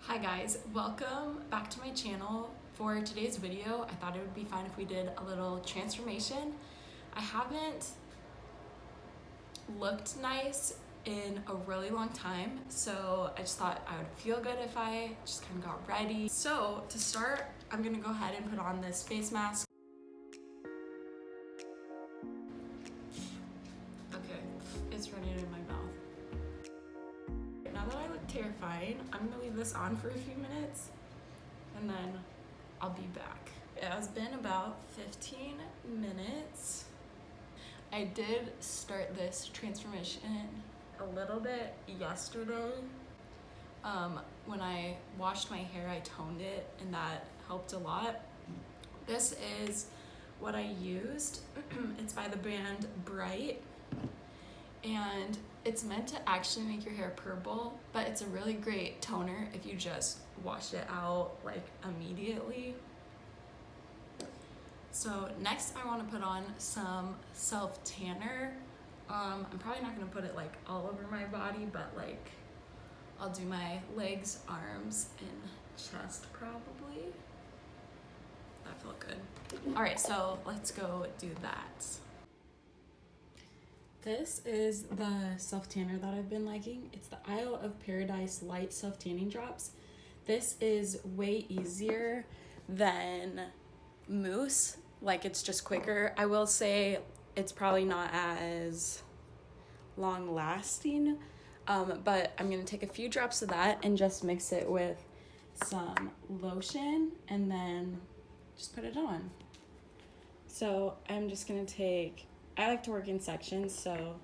Hi guys, welcome back to my channel. For today's video, I thought it would be fun if we did a little transformation. I haven't looked nice in a really long time, so I just thought I would feel good if I just kind of got ready. So to start, I'm gonna go ahead and put on this face mask. Okay, it's running in my mouth. Now that I look terrifying, I'm gonna leave this on for a few minutes and then I'll be back. It has been about 15 minutes. I did start this transformation a little bit yesterday. When I washed my hair, I toned it and that helped a lot. This is what I used. It's by the brand Bright. And it's meant to actually make your hair purple, but it's a really great toner if you just wash it out like immediately. So next I want to put on some self tanner. I'm probably not going to put it like all over my body, but like I'll do my legs, arms, and chest probably. That felt good. All right, so let's go do that. This is the self tanner that I've been liking. It's the Isle of Paradise Light Self Tanning Drops. This is way easier than mousse. Like, it's just quicker. I will say it's probably not as long lasting, but I'm gonna take a few drops of that and just mix it with some lotion and then just put it on. So I'm just gonna I like to work in sections, so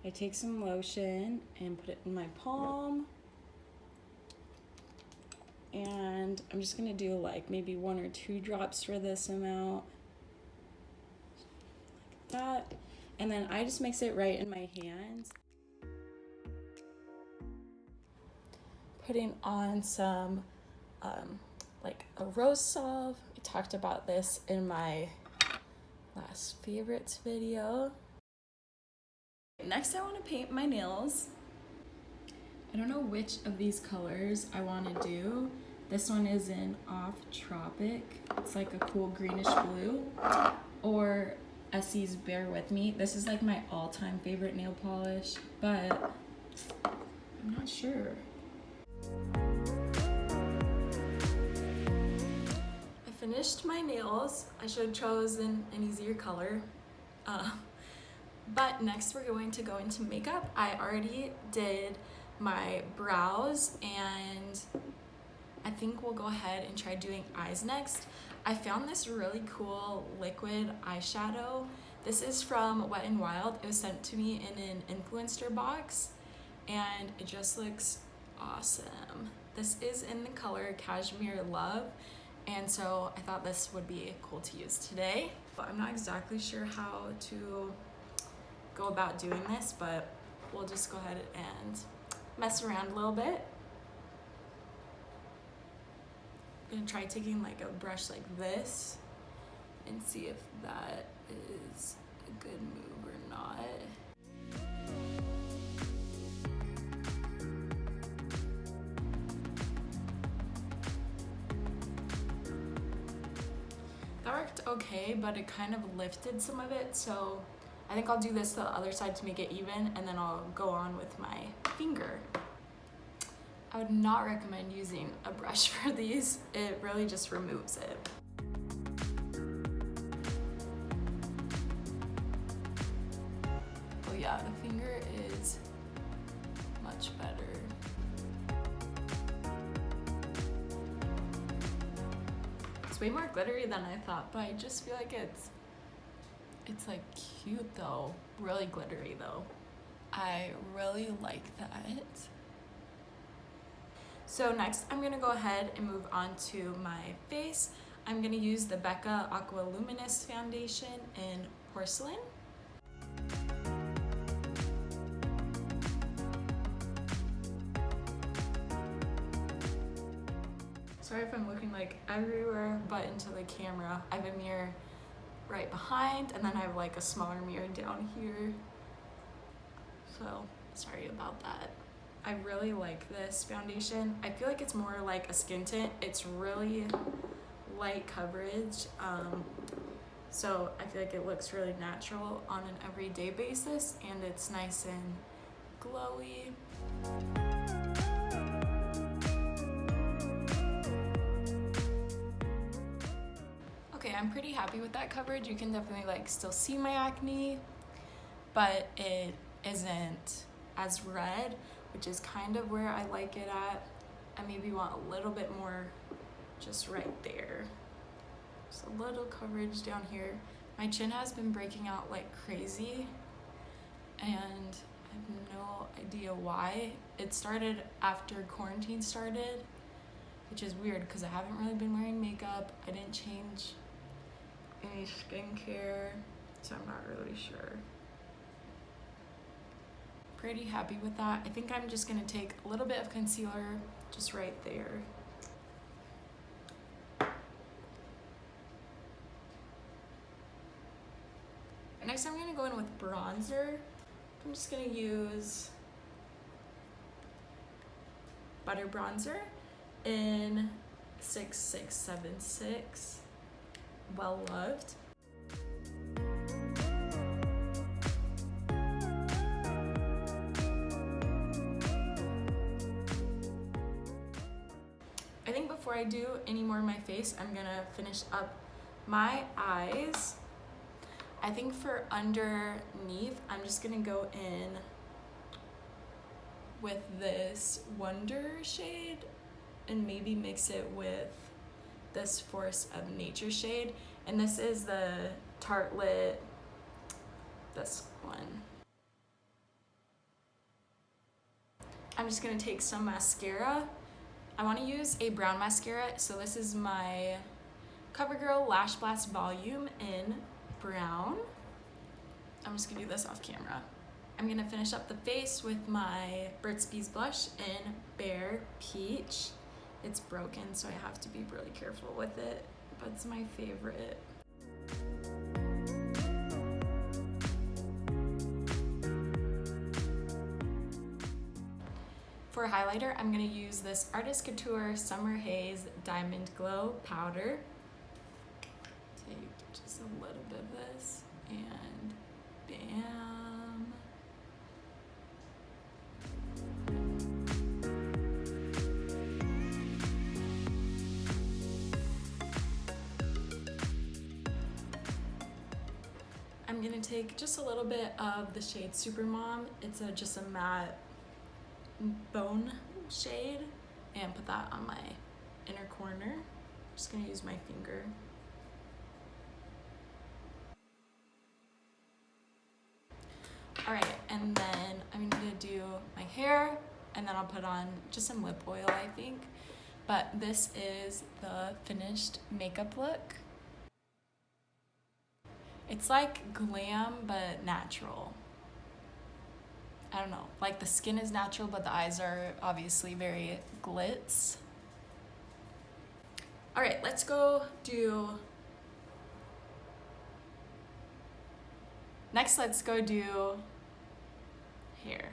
I take some lotion and put it in my palm. And I'm just gonna do like maybe 1 or 2 drops for this amount. Like that. And then I just mix it right in my hands. Putting on some like a rose salve. I talked about this in my last favorites video. Next I want to paint my nails. I don't know which of these colors I want to do. This one is in Off Tropic. It's like a cool greenish blue. Or Essie's Bear With Me. This is like my all-time favorite nail polish, but I'm not sure. Finished my nails. I should have chosen an easier color. But next we're going to go into makeup. I already did my brows and I think we'll go ahead and try doing eyes next. I found this really cool liquid eyeshadow. This is from Wet n Wild. It was sent to me in an influencer box and it just looks awesome. This is in the color Cashmere Love. And so I thought this would be cool to use today. But I'm not exactly sure how to go about doing this, but we'll just go ahead and mess around a little bit. I'm gonna try taking like a brush like this and see if that is a good move or not. That worked okay, but it kind of lifted some of it, so I think I'll do this to the other side to make it even, and then I'll go on with my finger. I would not recommend using a brush for these. It really just removes it. Oh yeah, the finger is much better. It's way more glittery than I thought, but I just feel like it's like cute though. Really glittery though. I really like that. So next I'm gonna go ahead and move on to my face. I'm gonna use the Becca Aqua Luminous Foundation in Porcelain. Sorry if I'm looking like everywhere but into the camera. I have a mirror right behind and then I have like a smaller mirror down here. So sorry about that. I really like this foundation. I feel like it's more like a skin tint. It's really light coverage. So I feel like it looks really natural on an everyday basis, and it's nice and glowy. Okay, I'm pretty happy with that coverage. You can definitely like still see my acne, but it isn't as red, which is kind of where I like it at. I maybe want a little bit more just right there. Just a little coverage down here. My chin has been breaking out like crazy, and I have no idea why. It started after quarantine started, which is weird because I haven't really been wearing makeup. I didn't change any skincare, so I'm not really sure. Pretty happy with that. I think I'm just gonna take a little bit of concealer just right there. Next I'm gonna go in with bronzer. I'm just gonna use Butter Bronzer in 6676, Well Loved. I think before I do any more of my face, I'm gonna finish up my eyes. I think for underneath, I'm just gonna go in with this Wonder shade and maybe mix it with this Force of Nature shade. And this is the Tartelette, this one. I'm just gonna take some mascara. I wanna use a brown mascara, so this is my CoverGirl Lash Blast Volume in brown. I'm just gonna do this off camera. I'm gonna finish up the face with my Burt's Bees blush in Bare Peach. It's broken, so I have to be really careful with it, but it's my favorite. For a highlighter, I'm gonna use this Artist Couture Summer Haze Diamond Glow powder. Take just a little bit of this and bam. I'm gonna take just a little bit of the shade Supermom. It's just a matte bone shade, and put that on my inner corner. I'm just gonna use my finger. All right, and then I'm gonna do my hair, and then I'll put on just some lip oil, I think. But this is the finished makeup look. It's like glam, but natural. I don't know, like the skin is natural, but the eyes are obviously very glitz. All right, let's go do, next let's go do hair.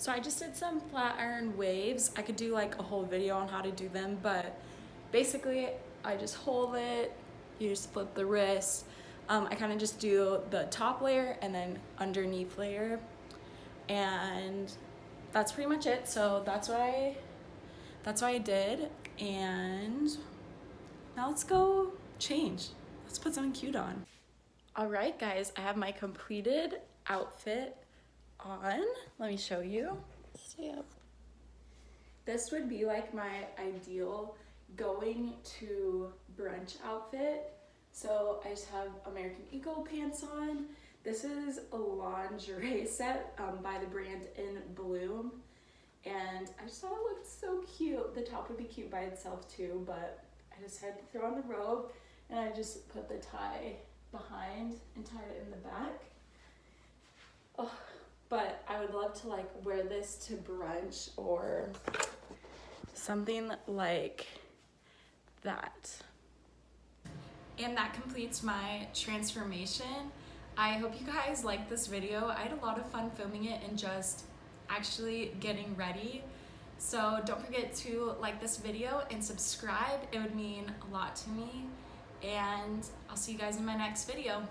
So I just did some flat iron waves. I could do like a whole video on how to do them, but basically I just hold it, you just flip the wrist. I kind of just do the top layer and then underneath layer, and that's pretty much it. So that's what I did, and now let's go change. Let's put something cute on. All right, guys, I have my completed outfit on. Let me show you. Stay up. This would be like my ideal going to brunch outfit. So I just have American Eagle pants on. This is a lingerie set by the brand In Bloom, and I just thought it looked so cute. The top would be cute by itself too, but I just had to throw on the robe, and I just put the tie behind and tied it in the back. Oh, but I would love to like wear this to brunch or something like that. And that completes my transformation. I hope you guys liked this video. I had a lot of fun filming it and just actually getting ready. So don't forget to like this video and subscribe. It would mean a lot to me. And I'll see you guys in my next video.